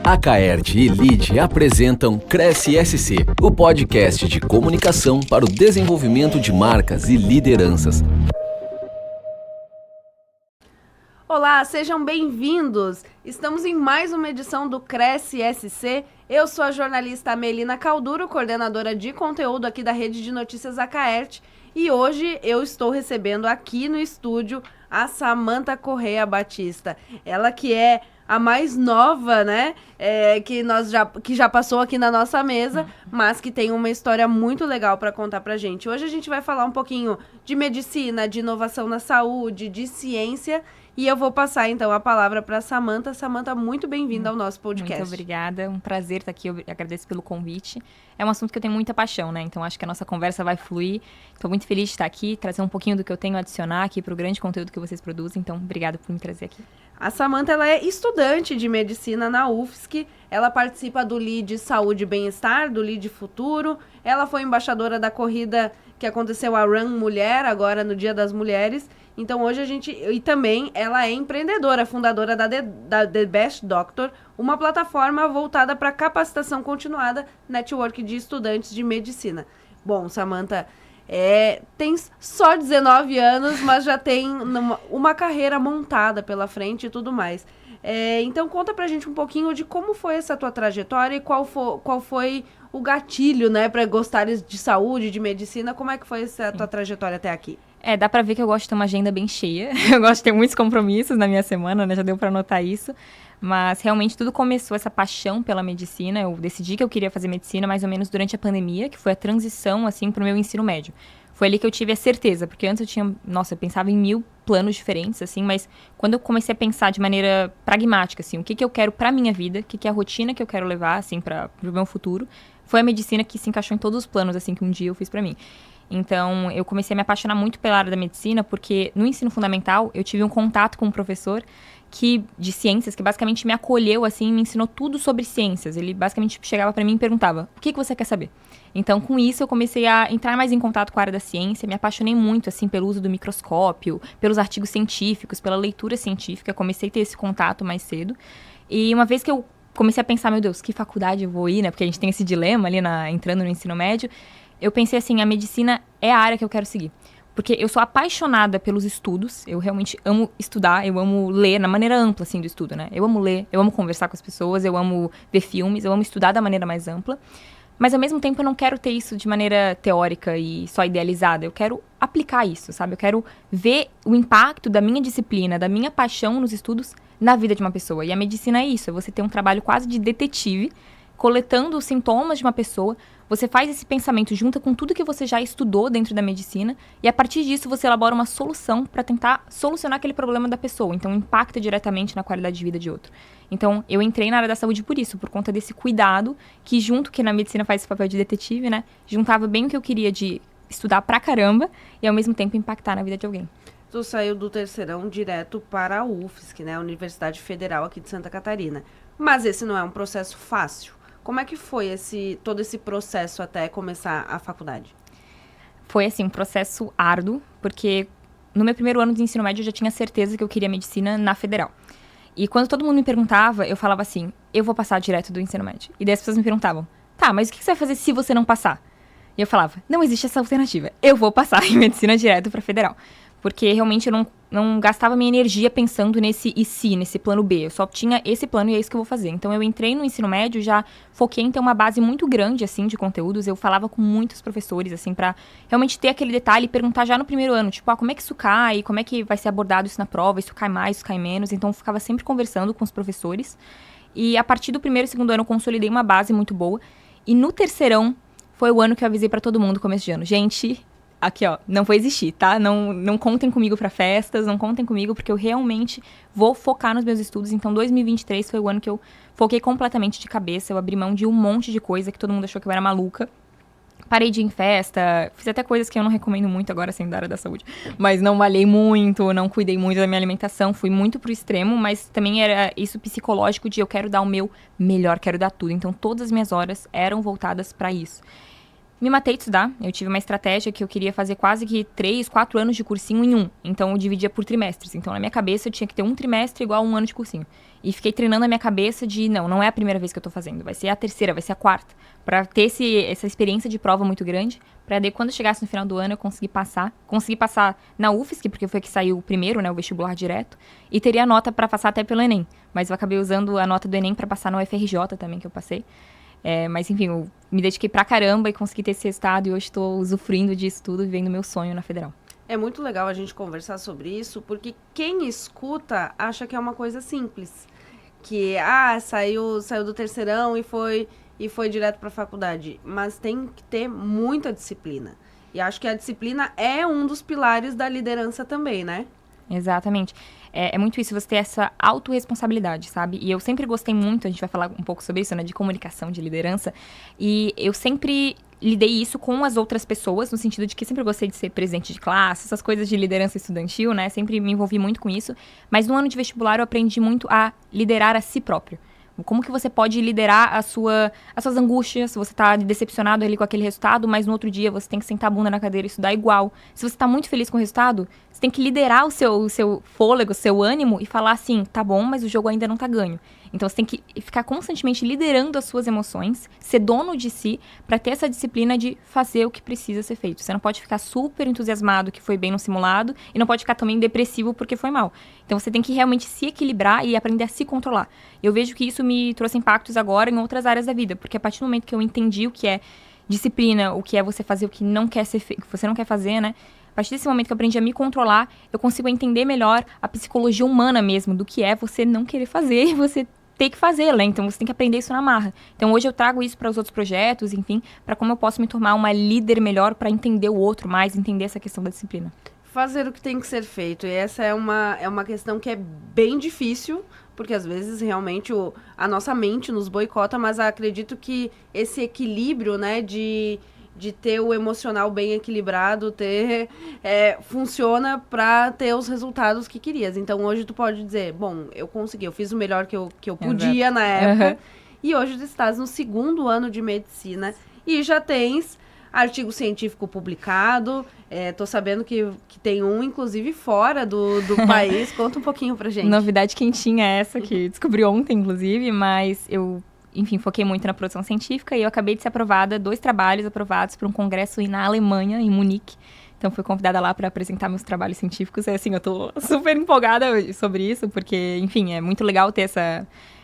A Caerte e Lide apresentam Cresce SC, o podcast de comunicação para o desenvolvimento de marcas e lideranças. Olá, sejam bem-vindos! Estamos em mais uma edição do Cresce SC. Eu sou a jornalista Melina Calduro, coordenadora de conteúdo aqui da Rede de Notícias da Caerte. E hoje eu estou recebendo aqui no estúdio a Samantha Correia Batista. Ela que é a mais nova, né, que já passou aqui na nossa mesa, mas que tem uma história muito legal para contar pra gente. Hoje a gente vai falar um pouquinho de medicina, de inovação na saúde, de ciência, e eu vou passar então a palavra para Samantha. Samantha, muito bem-vinda ao nosso podcast. Muito obrigada, um prazer estar aqui, eu agradeço pelo convite. É um assunto que eu tenho muita paixão, né, então acho que a nossa conversa vai fluir. Estou muito feliz de estar aqui, trazer um pouquinho do que eu tenho a adicionar aqui para o grande conteúdo que vocês produzem, então obrigada por me trazer aqui. A Samantha, ela é estudante de medicina na UFSC, ela participa do LIDE Saúde e Bem-Estar, do LIDE Futuro, ela foi embaixadora da corrida que aconteceu a Run Mulher, agora no Dia das Mulheres. Então hoje e também ela é empreendedora, fundadora da The Best Doctor, uma plataforma voltada para capacitação continuada, network de estudantes de medicina. Bom, Samantha, tem só 19 anos, mas já tem uma carreira montada pela frente e tudo mais. Então conta pra gente um pouquinho de como foi essa tua trajetória e qual foi o gatilho, né, para gostares de saúde, de medicina. Como é que foi essa tua trajetória até aqui? Dá pra ver que eu gosto de ter uma agenda bem cheia. Eu gosto de ter muitos compromissos na minha semana, né? Já deu pra notar isso. Mas realmente tudo começou, essa paixão pela medicina. Eu decidi que eu queria fazer medicina mais ou menos durante a pandemia, que foi a transição, assim, pro meu ensino médio. Foi ali que eu tive a certeza, porque antes eu pensava em 1000 planos diferentes, assim, mas quando eu comecei a pensar de maneira pragmática, assim, o que eu quero pra minha vida, o que é a rotina que eu quero levar, assim, pro meu futuro, foi a medicina que se encaixou em todos os planos, assim, que um dia eu fiz pra mim. Então, eu comecei a me apaixonar muito pela área da medicina, porque no ensino fundamental eu tive um contato com um professor de ciências, que basicamente me acolheu, assim, me ensinou tudo sobre ciências. Ele basicamente chegava para mim e perguntava, o que você quer saber? Então, com isso, eu comecei a entrar mais em contato com a área da ciência, me apaixonei muito, assim, pelo uso do microscópio, pelos artigos científicos, pela leitura científica, comecei a ter esse contato mais cedo. E uma vez que eu comecei a pensar, meu Deus, que faculdade eu vou ir, né? Porque a gente tem esse dilema ali, entrando no ensino médio. Eu pensei assim, a medicina é a área que eu quero seguir. Porque eu sou apaixonada pelos estudos, eu realmente amo estudar, eu amo ler na maneira ampla, assim, do estudo, né? Eu amo ler, eu amo conversar com as pessoas, eu amo ver filmes, eu amo estudar da maneira mais ampla. Mas, ao mesmo tempo, eu não quero ter isso de maneira teórica e só idealizada. Eu quero aplicar isso, sabe? Eu quero ver o impacto da minha disciplina, da minha paixão nos estudos na vida de uma pessoa. E a medicina é isso, é você ter um trabalho quase de detetive, coletando os sintomas de uma pessoa. Você faz esse pensamento junto com tudo que você já estudou dentro da medicina e a partir disso você elabora uma solução para tentar solucionar aquele problema da pessoa. Então impacta diretamente na qualidade de vida de outro. Então eu entrei na área da saúde por isso, por conta desse cuidado que na medicina faz esse papel de detetive, né? Juntava bem o que eu queria de estudar pra caramba e ao mesmo tempo impactar na vida de alguém. Tu saiu do terceirão direto para a UFSC, né? A Universidade Federal aqui de Santa Catarina. Mas esse não é um processo fácil. Como é que foi todo esse processo até começar a faculdade? Foi, assim, um processo árduo, porque no meu primeiro ano de ensino médio eu já tinha certeza que eu queria medicina na Federal. E quando todo mundo me perguntava, eu falava assim, eu vou passar direto do ensino médio. E daí as pessoas me perguntavam, tá, mas o que você vai fazer se você não passar? E eu falava, não existe essa alternativa, eu vou passar em medicina direto para Federal. Porque realmente eu não gastava minha energia pensando nesse plano B. Eu só tinha esse plano e é isso que eu vou fazer. Então, eu entrei no ensino médio, já foquei em ter uma base muito grande, assim, de conteúdos. Eu falava com muitos professores, assim, pra realmente ter aquele detalhe e perguntar já no primeiro ano, tipo, como é que isso cai? Como é que vai ser abordado isso na prova? Isso cai mais, isso cai menos? Então, eu ficava sempre conversando com os professores. E a partir do primeiro e segundo ano, eu consolidei uma base muito boa. E no terceirão, foi o ano que eu avisei pra todo mundo, começo de ano. Gente, aqui, ó, não vou existir, tá? Não contem comigo pra festas, não contem comigo, porque eu realmente vou focar nos meus estudos. Então, 2023 foi o ano que eu foquei completamente de cabeça. Eu abri mão de um monte de coisa que todo mundo achou que eu era maluca. Parei de ir em festa, fiz até coisas que eu não recomendo muito agora, sendo da área da saúde. Mas não malhei muito, não cuidei muito da minha alimentação, fui muito pro extremo, mas também era isso psicológico de eu quero dar o meu melhor, quero dar tudo. Então, todas as minhas horas eram voltadas pra isso. Me matei de estudar. Eu tive uma estratégia que eu queria fazer quase que 3, 4 anos de cursinho em um. Então, eu dividia por trimestres. Então, na minha cabeça, eu tinha que ter um trimestre igual a um ano de cursinho. E fiquei treinando a minha cabeça de, não é a primeira vez que eu tô fazendo. Vai ser a terceira, vai ser a quarta. Pra ter essa experiência de prova muito grande. Pra daí, quando chegasse no final do ano, eu conseguir passar. Consegui passar na UFSC, porque foi que saiu o primeiro, né? O vestibular direto. E teria a nota pra passar até pelo Enem. Mas eu acabei usando a nota do Enem pra passar no UFRJ também, que eu passei. Mas, enfim, eu me dediquei pra caramba e consegui ter esse resultado. E hoje estou usufruindo disso tudo, vivendo meu sonho na Federal. É muito legal a gente conversar sobre isso, porque quem escuta acha que é uma coisa simples. Que, saiu do terceirão e foi direto pra faculdade. Mas tem que ter muita disciplina. E acho que a disciplina é um dos pilares da liderança também, né? Exatamente. É muito isso, você ter essa autorresponsabilidade, sabe? E eu sempre gostei muito, a gente vai falar um pouco sobre isso, né? De comunicação, de liderança. E eu sempre lidei isso com as outras pessoas, no sentido de que sempre gostei de ser presidente de classe, essas coisas de liderança estudantil, né? Sempre me envolvi muito com isso. Mas no ano de vestibular eu aprendi muito a liderar a si próprio. Como que você pode liderar as suas angústias, se você tá decepcionado ali com aquele resultado, mas no outro dia você tem que sentar a bunda na cadeira e estudar igual. Se você tá muito feliz com o resultado, você tem que liderar o seu fôlego, o seu ânimo e falar assim, tá bom, mas o jogo ainda não tá ganho. Então você tem que ficar constantemente liderando as suas emoções, ser dono de si, pra ter essa disciplina de fazer o que precisa ser feito. Você não pode ficar super entusiasmado que foi bem no simulado e não pode ficar também depressivo porque foi mal. Então você tem que realmente se equilibrar e aprender a se controlar. Eu vejo que isso me trouxe impactos agora em outras áreas da vida, porque a partir do momento que eu entendi o que é disciplina, o que é você fazer o que não quer ser que você não quer fazer, né? A partir desse momento que eu aprendi a me controlar, eu consigo entender melhor a psicologia humana mesmo, do que é você não querer fazer e você ter que fazer, né? Então você tem que aprender isso na marra. Então hoje eu trago isso para os outros projetos, enfim, para como eu posso me tornar uma líder melhor para entender o outro mais, entender essa questão da disciplina. Fazer o que tem que ser feito. E essa é uma questão que é bem difícil, porque às vezes realmente a nossa mente nos boicota, mas acredito que esse equilíbrio, né, de ter o emocional bem equilibrado, funciona para ter os resultados que querias. Então hoje tu pode dizer, bom, eu consegui, eu fiz o melhor que eu podia na época, e hoje tu estás no 2º ano de medicina e já tens artigo científico publicado. Tô sabendo que tem um, inclusive, fora do país. Conta um pouquinho pra gente. Novidade quentinha essa, que descobri ontem, inclusive, mas eu, enfim, foquei muito na produção científica e eu acabei de ser aprovada, 2 trabalhos aprovados para um congresso na Alemanha, em Munique. Então, fui convidada lá para apresentar meus trabalhos científicos. Assim, eu tô super empolgada sobre isso, porque, enfim, é muito legal ter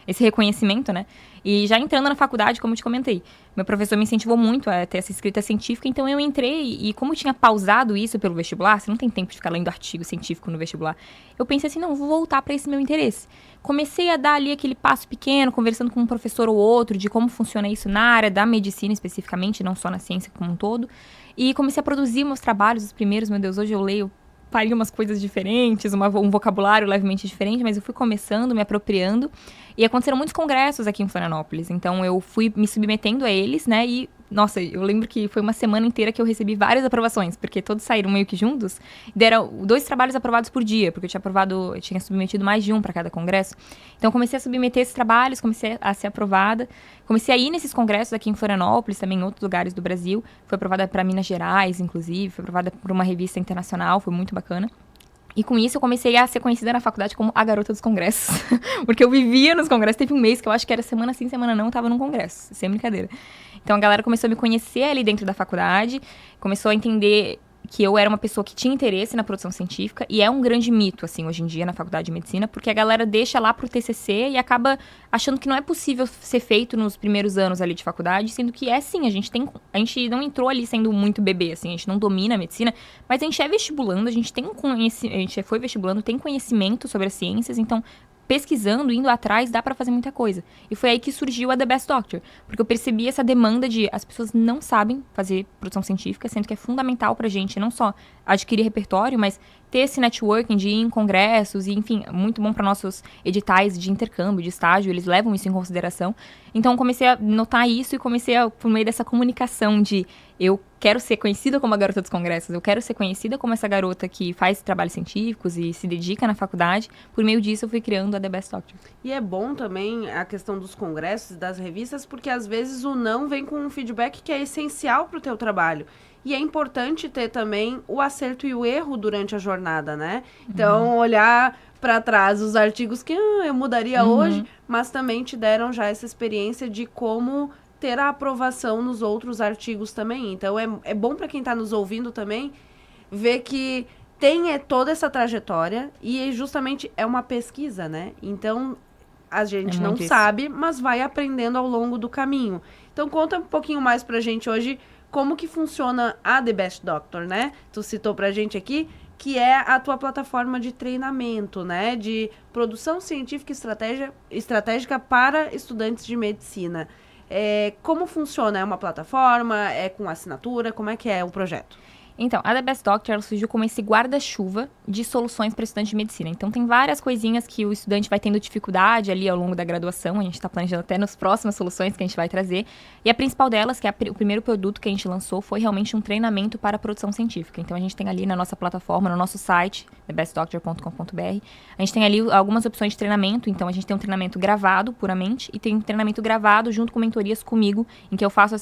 esse reconhecimento, né? E já entrando na faculdade, como eu te comentei, meu professor me incentivou muito a ter essa escrita científica, então eu entrei e como eu tinha pausado isso pelo vestibular, você não tem tempo de ficar lendo artigo científico no vestibular, eu pensei assim, não, vou voltar para esse meu interesse. Comecei a dar ali aquele passo pequeno, conversando com um professor ou outro de como funciona isso na área da medicina especificamente, não só na ciência como um todo, e comecei a produzir meus trabalhos, os primeiros, meu Deus, hoje eu leio faria umas coisas diferentes, um vocabulário levemente diferente, mas eu fui começando, me apropriando, e aconteceram muitos congressos aqui em Florianópolis, então eu fui me submetendo a eles, né, e, nossa, eu lembro que foi uma semana inteira que eu recebi várias aprovações, porque todos saíram meio que juntos, e deram 2 trabalhos aprovados por dia, porque eu tinha submetido mais de um para cada congresso, então eu comecei a submeter esses trabalhos, comecei a ser aprovada, comecei a ir nesses congressos aqui em Florianópolis, também em outros lugares do Brasil, foi aprovada para Minas Gerais, inclusive, foi aprovada por uma revista internacional, foi muito bacana. E com isso eu comecei a ser conhecida na faculdade como a garota dos congressos. Porque eu vivia nos congressos. Teve um mês que eu acho que era semana sim, semana não, eu tava num congresso. Sem brincadeira. Então a galera começou a me conhecer ali dentro da faculdade. Começou a entender que eu era uma pessoa que tinha interesse na produção científica. E é um grande mito, assim, hoje em dia na faculdade de medicina. Porque a galera deixa lá pro TCC e acaba achando que não é possível ser feito nos primeiros anos ali de faculdade. Sendo que sim, a gente não entrou ali sendo muito bebê, assim. A gente não domina a medicina. Mas a gente é vestibulando, a gente foi vestibulando, tem conhecimento sobre as ciências. Então, pesquisando, indo atrás, dá pra fazer muita coisa. E foi aí que surgiu a The Best Doctor. Porque eu percebi essa demanda de as pessoas não sabem fazer produção científica, sendo que é fundamental pra gente, não só adquirir repertório, mas ter esse networking de ir em congressos e, enfim, muito bom para nossos editais de intercâmbio, de estágio, eles levam isso em consideração. Então, comecei a notar isso e comecei por meio dessa comunicação de eu quero ser conhecida como a garota dos congressos, eu quero ser conhecida como essa garota que faz trabalhos científicos e se dedica na faculdade. Por meio disso, eu fui criando a The Best Doctor. E é bom também a questão dos congressos, das revistas, porque às vezes o não vem com um feedback que é essencial para o teu trabalho. E é importante ter também o acerto e o erro durante a jornada, né? Então, olhar para trás os artigos que eu mudaria hoje, mas também te deram já essa experiência de como ter a aprovação nos outros artigos também. Então, é bom para quem está nos ouvindo também ver que tem toda essa trajetória e justamente é uma pesquisa, né? Então, a gente não sabe, mas vai aprendendo ao longo do caminho. Então, conta um pouquinho mais pra gente hoje como que funciona a The Best Doctor, né? Tu citou pra gente aqui que é a tua plataforma de treinamento, né? De produção científica e estratégica para estudantes de medicina. Como funciona? É uma plataforma? É com assinatura? Como é que é o projeto? Então, a The Best Doctor ela surgiu como esse guarda-chuva de soluções para estudante de medicina. Então, tem várias coisinhas que o estudante vai tendo dificuldade ali ao longo da graduação. A gente está planejando até nas próximas soluções que a gente vai trazer. E a principal delas, que é o primeiro produto que a gente lançou, foi realmente um treinamento para a produção científica. Então, a gente tem ali na nossa plataforma, no nosso site, thebestdoctor.com.br, a gente tem ali algumas opções de treinamento. Então, a gente tem um treinamento gravado puramente e tem um treinamento gravado junto com mentorias comigo, em que eu faço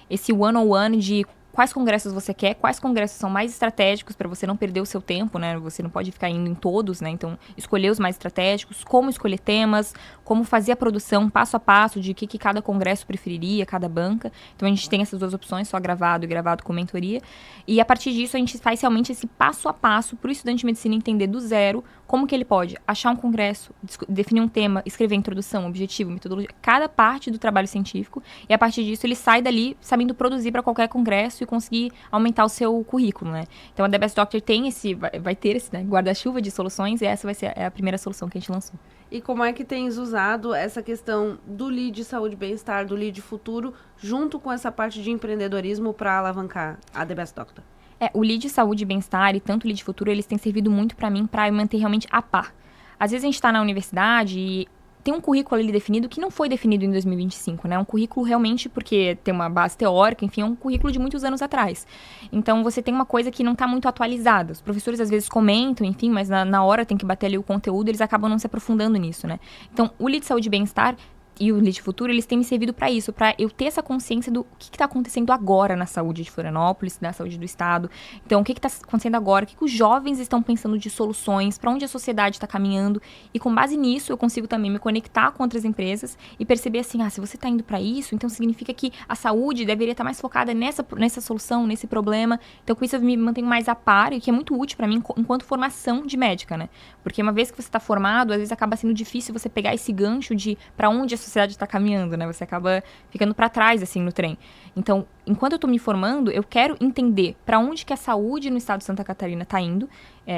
esse one-on-one de quais congressos você quer, quais congressos são mais estratégicos para você não perder o seu tempo, né? Você não pode ficar indo em todos, né? Então, escolher os mais estratégicos, como escolher temas, como fazer a produção passo a passo de que cada congresso preferiria, cada banca. Então, a gente tem essas duas opções, só gravado e gravado com mentoria. E, a partir disso, a gente faz realmente esse passo a passo para o estudante de medicina entender do zero como que ele pode achar um congresso, definir um tema, escrever a introdução, objetivo, metodologia, cada parte do trabalho científico. E, a partir disso, ele sai dali sabendo produzir para qualquer congresso e conseguir aumentar o seu currículo, né? Então, a The Best Doctor vai ter esse, né, guarda-chuva de soluções e essa vai ser a primeira solução que a gente lançou. E como é que tens usado essa questão do lead saúde e bem-estar, do lead futuro, junto com essa parte de empreendedorismo para alavancar a The Best Doctor? O lead saúde e bem-estar e tanto o lead futuro, eles têm servido muito para mim para manter realmente a par. Às vezes a gente está na universidade e tem um currículo ali definido que não foi definido em 2025, né? Um currículo realmente porque tem uma base teórica, enfim, é um currículo de muitos anos atrás. Então, você tem uma coisa que não está muito atualizada. Os professores, às vezes, comentam, enfim, mas na hora tem que bater ali o conteúdo, eles acabam não se aprofundando nisso, né? Então, o Lead Saúde e Bem-Estar e o Lead Futuro, eles têm me servido para isso, para eu ter essa consciência do que está acontecendo agora na saúde de Florianópolis, na saúde do estado. Então, o que está acontecendo agora, o que os jovens estão pensando de soluções, para onde a sociedade está caminhando. E com base nisso, eu consigo também me conectar com outras empresas e perceber assim, se você está indo para isso, então significa que a saúde deveria estar mais focada nessa solução, nesse problema. Então, com isso, eu me mantenho mais a par, e que é muito útil para mim enquanto formação de médica, né? Porque uma vez que você está formado, às vezes acaba sendo difícil você pegar esse gancho de para onde a sociedade está caminhando, né? Você acaba ficando para trás, assim, no trem. Então, enquanto eu estou me formando, eu quero entender para onde que a saúde no estado de Santa Catarina está indo.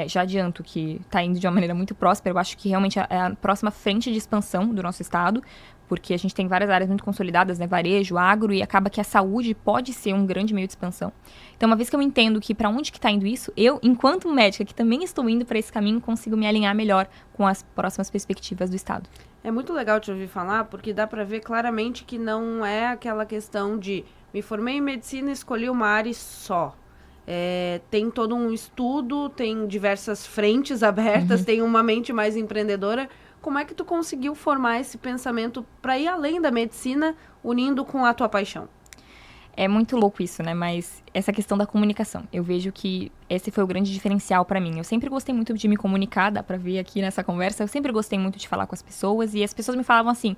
Já adianto que está indo de uma maneira muito próspera. Eu acho que realmente é a próxima frente de expansão do nosso estado, porque a gente tem várias áreas muito consolidadas, né? Varejo, agro, e acaba que a saúde pode ser um grande meio de expansão. Então, uma vez que eu entendo que para onde que está indo isso, eu, enquanto médica, que também estou indo para esse caminho, consigo me alinhar melhor com as próximas perspectivas do estado. É muito legal te ouvir falar, porque dá para ver claramente que não é aquela questão de me formei em medicina e escolhi uma área só. Tem todo um estudo, tem diversas frentes abertas, tem uma mente mais empreendedora. Como é que tu conseguiu formar esse pensamento para ir além da medicina, unindo com a tua paixão? É muito louco isso, né? Mas essa questão da comunicação, eu vejo que esse foi o grande diferencial para mim. Eu sempre gostei muito de me comunicar, dá pra ver aqui nessa conversa. Eu sempre gostei muito de falar com as pessoas e as pessoas me falavam assim: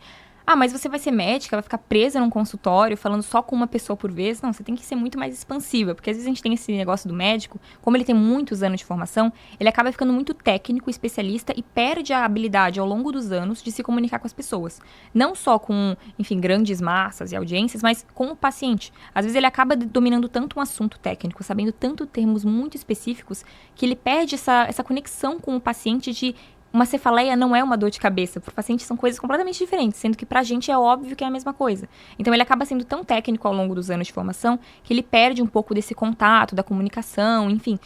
mas você vai ser médica, vai ficar presa num consultório falando só com uma pessoa por vez? Não, você tem que ser muito mais expansiva, porque às vezes a gente tem esse negócio do médico, como ele tem muitos anos de formação, ele acaba ficando muito técnico, especialista e perde a habilidade ao longo dos anos de se comunicar com as pessoas. Não só com, enfim, grandes massas e audiências, mas com o paciente. Às vezes ele acaba dominando tanto um assunto técnico, sabendo tanto termos muito específicos, que ele perde essa conexão com o paciente de uma cefaleia não é uma dor de cabeça. Para o paciente são coisas completamente diferentes, sendo que para a gente é óbvio que é a mesma coisa. Então, ele acaba sendo tão técnico ao longo dos anos de formação que ele perde um pouco desse contato, da comunicação, enfim.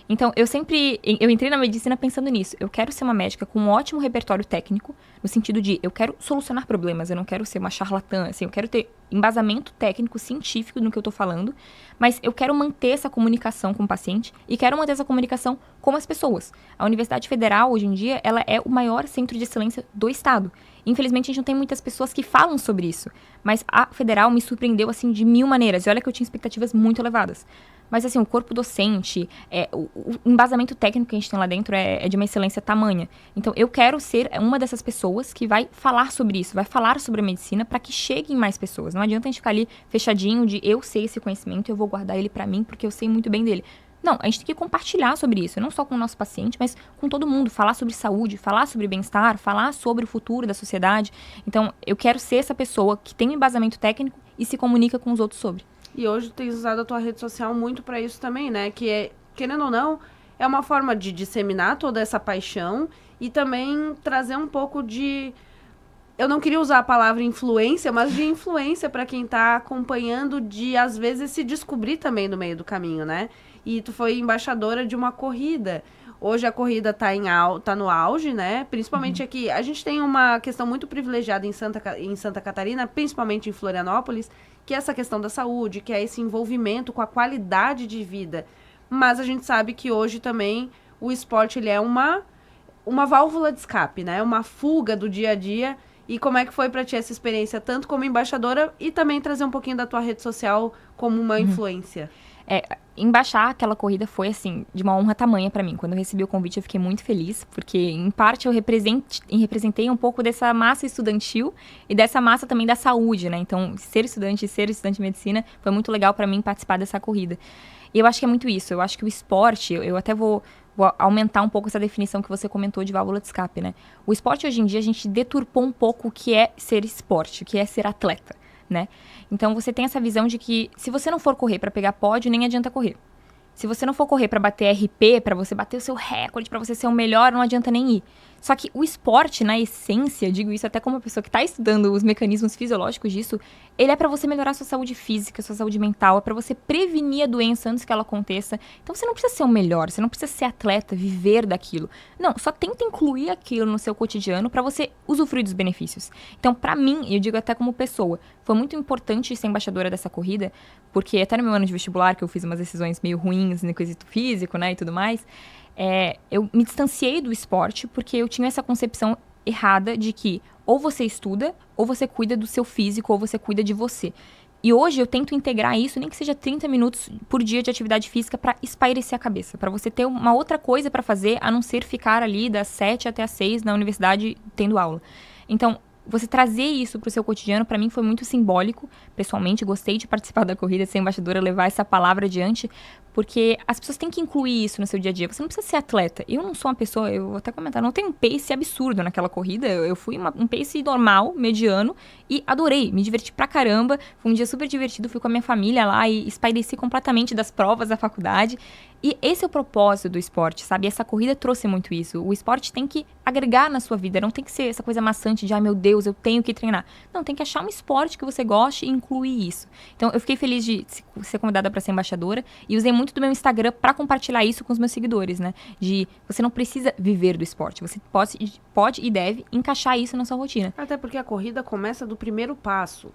Então, eu entrei na medicina pensando nisso. Eu quero ser uma médica com um ótimo repertório técnico, no sentido de, eu quero solucionar problemas, eu não quero ser uma charlatã, assim, eu quero ter embasamento técnico, científico no que eu tô falando, mas eu quero manter essa comunicação com o paciente e quero manter essa comunicação com as pessoas. A Universidade Federal, hoje em dia, ela é o maior centro de excelência do estado. Infelizmente, a gente não tem muitas pessoas que falam sobre isso, mas a Federal me surpreendeu, assim, de 1000 maneiras, e olha que eu tinha expectativas muito elevadas. Mas, assim, o corpo docente, o embasamento técnico que a gente tem lá dentro é de uma excelência tamanha. Então, eu quero ser uma dessas pessoas que vai falar sobre isso, vai falar sobre a medicina para que cheguem mais pessoas. Não adianta a gente ficar ali fechadinho de eu sei esse conhecimento, eu vou guardar ele para mim porque eu sei muito bem dele. Não, a gente tem que compartilhar sobre isso, não só com o nosso paciente, mas com todo mundo. Falar sobre saúde, falar sobre bem-estar, falar sobre o futuro da sociedade. Então, eu quero ser essa pessoa que tem um embasamento técnico e se comunica com os outros sobre. E hoje tu tens usado a tua rede social muito para isso também, né? Que é, querendo ou não, é uma forma de disseminar toda essa paixão e também trazer um pouco de... Eu não queria usar a palavra influência, mas de influência para quem tá acompanhando, de às vezes se descobrir também no meio do caminho, né? E tu foi embaixadora de uma corrida. Hoje a corrida tá no auge, né? Principalmente aqui. A gente tem uma questão muito privilegiada em Santa Catarina, principalmente em Florianópolis, que é essa questão da saúde, que é esse envolvimento com a qualidade de vida. Mas a gente sabe que hoje também o esporte ele é uma válvula de escape, né? Uma fuga do dia a dia. E como é que foi para ti essa experiência, tanto como embaixadora e também trazer um pouquinho da tua rede social como uma influência? Embaixar aquela corrida foi, assim, de uma honra tamanha para mim. Quando eu recebi o convite, eu fiquei muito feliz, porque, em parte, eu representei um pouco dessa massa estudantil e dessa massa também da saúde, né? Então, ser estudante de medicina foi muito legal para mim participar dessa corrida. E eu acho que é muito isso. Eu acho que o esporte, eu até vou aumentar um pouco essa definição que você comentou de válvula de escape, né? O esporte, hoje em dia, a gente deturpou um pouco o que é ser esporte, o que é ser atleta, né? Então, você tem essa visão de que se você não for correr para pegar pódio, nem adianta correr. Se você não for correr para bater RP, para você bater o seu recorde, para você ser o melhor, não adianta nem ir. Só que o esporte, na essência, digo isso até como uma pessoa que está estudando os mecanismos fisiológicos disso, ele é para você melhorar a sua saúde física, a sua saúde mental, é para você prevenir a doença antes que ela aconteça. Então você não precisa ser o melhor, você não precisa ser atleta, viver daquilo. Não, só tenta incluir aquilo no seu cotidiano para você usufruir dos benefícios. Então, para mim, eu digo até como pessoa, foi muito importante ser embaixadora dessa corrida, porque até no meu ano de vestibular, que eu fiz umas decisões meio ruins no quesito físico, né, e tudo mais, eu me distanciei do esporte porque eu tinha essa concepção errada de que ou você estuda, ou você cuida do seu físico, ou você cuida de você. E hoje eu tento integrar isso, nem que seja 30 minutos por dia de atividade física para espairecer a cabeça, para você ter uma outra coisa para fazer, a não ser ficar ali das 7 até as 6 na universidade tendo aula. Então, você trazer isso para o seu cotidiano, para mim, foi muito simbólico. Pessoalmente, gostei de participar da corrida, ser embaixadora, levar essa palavra adiante, porque as pessoas têm que incluir isso no seu dia a dia. Você não precisa ser atleta. Eu não sou uma pessoa, eu vou até comentar, não tenho um pace absurdo naquela corrida. Eu fui um pace normal, mediano, e adorei, me diverti pra caramba. Foi um dia super divertido, fui com a minha família lá e espaireci completamente das provas da faculdade. E esse é o propósito do esporte, sabe? Essa corrida trouxe muito isso. O esporte tem que agregar na sua vida, não tem que ser essa coisa maçante de, ai meu Deus, eu tenho que treinar. Não, tem que achar um esporte que você goste e incluir isso. Então, eu fiquei feliz de ser convidada para ser embaixadora e usei muito do meu Instagram para compartilhar isso com os meus seguidores, né? De você não precisa viver do esporte, você pode e deve encaixar isso na sua rotina. Até porque a corrida começa do primeiro passo.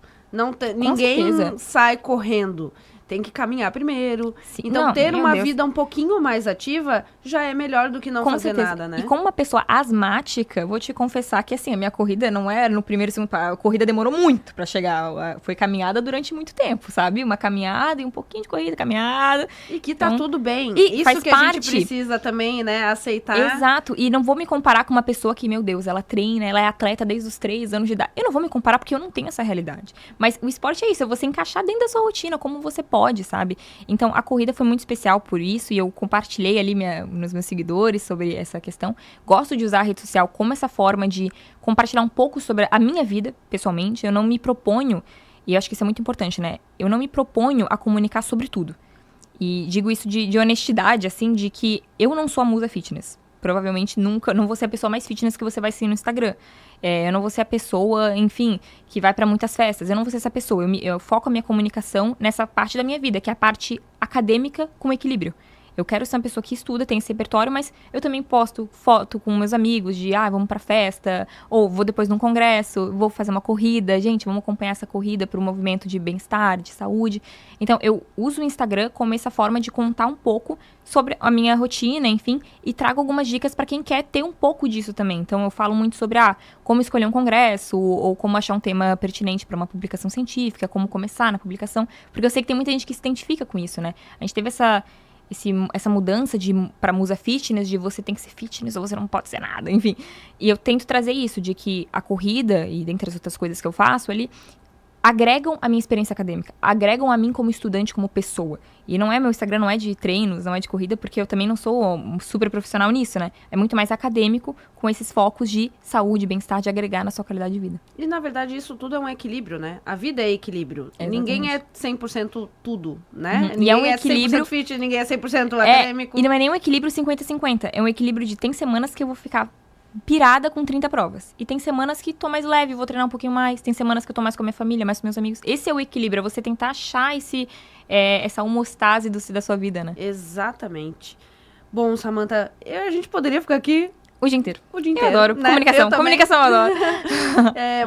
Ninguém sai correndo. Tem que caminhar primeiro. Sim, então, ter uma vida um pouquinho mais ativa já é melhor do que não fazer nada, né? E como uma pessoa asmática, vou te confessar que, assim, a minha corrida não era no primeiro e segundo... A corrida demorou muito pra chegar. Foi caminhada durante muito tempo, sabe? Uma caminhada e um pouquinho de corrida, caminhada. E que tá tudo bem. E isso que a gente precisa também, né? Aceitar. Exato. E não vou me comparar com uma pessoa que, meu Deus, ela treina, ela é atleta desde os 3 anos de idade. Eu não vou me comparar porque eu não tenho essa realidade. Mas o esporte é isso, é você encaixar dentro da sua rotina, como você pode, sabe? Então, a corrida foi muito especial por isso e eu compartilhei ali nos meus seguidores sobre essa questão. Gosto de usar a rede social como essa forma de compartilhar um pouco sobre a minha vida, pessoalmente. Eu não me proponho, e eu acho que isso é muito importante, né? Eu não me proponho a comunicar sobre tudo. E digo isso de honestidade, assim, de que eu não sou a musa fitness. Provavelmente nunca, não vou ser a pessoa mais fitness que você vai seguir no Instagram. Eu não vou ser a pessoa, enfim, que vai pra muitas festas. Eu não vou ser essa pessoa. Eu foco a minha comunicação nessa parte da minha vida, que é a parte acadêmica com equilíbrio. Eu quero ser uma pessoa que estuda, tem esse repertório, mas eu também posto foto com meus amigos de, vamos pra festa, ou vou depois num congresso, vou fazer uma corrida. Gente, vamos acompanhar essa corrida pro movimento de bem-estar, de saúde. Então, eu uso o Instagram como essa forma de contar um pouco sobre a minha rotina, enfim, e trago algumas dicas para quem quer ter um pouco disso também. Então, eu falo muito sobre, como escolher um congresso, ou como achar um tema pertinente para uma publicação científica, como começar na publicação, porque eu sei que tem muita gente que se identifica com isso, né? A gente teve essa mudança para musa fitness, de você tem que ser fitness ou você não pode ser nada, enfim. E eu tento trazer isso, de que a corrida, e dentre as outras coisas que eu faço ali, agregam a minha experiência acadêmica, agregam a mim como estudante, como pessoa. E meu Instagram não é de treinos, não é de corrida, porque eu também não sou um super profissional nisso, né? É muito mais acadêmico, com esses focos de saúde, bem-estar, de agregar na sua qualidade de vida. E, na verdade, isso tudo é um equilíbrio, né? A vida é equilíbrio. Exatamente. Ninguém é 100% tudo, né? E é um equilíbrio... 100% fit, ninguém é 100% acadêmico. E não é nem um equilíbrio 50-50. É um equilíbrio de... Tem semanas que eu vou ficar pirada com 30 provas. E tem semanas que tô mais leve, vou treinar um pouquinho mais. Tem semanas que eu tô mais com a minha família, mais com meus amigos. Esse é o equilíbrio, é você tentar achar essa homostase da sua vida, né? Exatamente. Bom, Samantha, a gente poderia ficar aqui o dia inteiro. O dia inteiro. Eu adoro. Né? Comunicação. Comunicação eu adoro.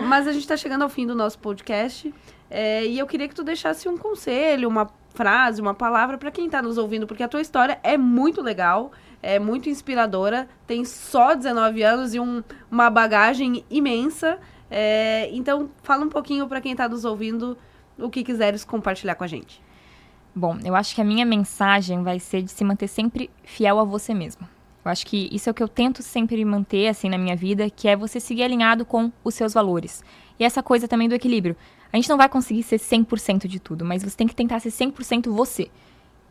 Mas a gente tá chegando ao fim do nosso podcast. E eu queria que tu deixasse um conselho, uma frase, uma palavra para quem tá nos ouvindo, porque a tua história é muito legal, é muito inspiradora, tem só 19 anos e uma bagagem imensa. Então, fala um pouquinho para quem tá nos ouvindo o que quiseres compartilhar com a gente. Bom, eu acho que a minha mensagem vai ser de se manter sempre fiel a você mesmo. Eu acho que isso é o que eu tento sempre manter, assim, na minha vida, que é você seguir alinhado com os seus valores. E essa coisa também do equilíbrio. A gente não vai conseguir ser 100% de tudo, mas você tem que tentar ser 100% você.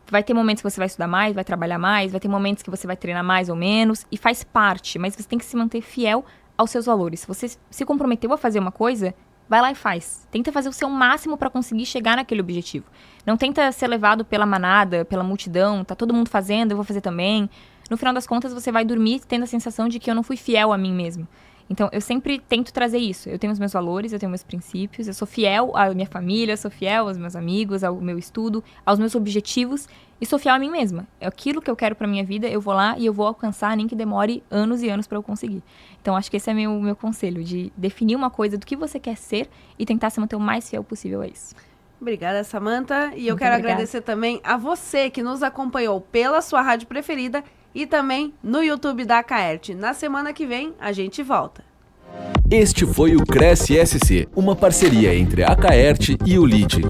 Vai ter momentos que você vai estudar mais, vai trabalhar mais, vai ter momentos que você vai treinar mais ou menos, e faz parte, mas você tem que se manter fiel aos seus valores. Se você se comprometeu a fazer uma coisa, vai lá e faz. Tenta fazer o seu máximo para conseguir chegar naquele objetivo. Não tenta ser levado pela manada, pela multidão, tá todo mundo fazendo, eu vou fazer também. No final das contas, você vai dormir tendo a sensação de que eu não fui fiel a mim mesmo. Então, eu sempre tento trazer isso. Eu tenho os meus valores, eu tenho meus princípios, eu sou fiel à minha família, eu sou fiel aos meus amigos, ao meu estudo, aos meus objetivos e sou fiel a mim mesma. É aquilo que eu quero pra minha vida, eu vou lá e eu vou alcançar, nem que demore anos e anos pra eu conseguir. Então, acho que esse é meu conselho, de definir uma coisa do que você quer ser e tentar se manter o mais fiel possível a isso. Obrigada, Samantha. E eu quero agradecer também a você que nos acompanhou pela sua rádio preferida e também no YouTube da Acaerte. Na semana que vem, a gente volta. Este foi o Cresce SC, uma parceria entre a Acaerte e o LIDE.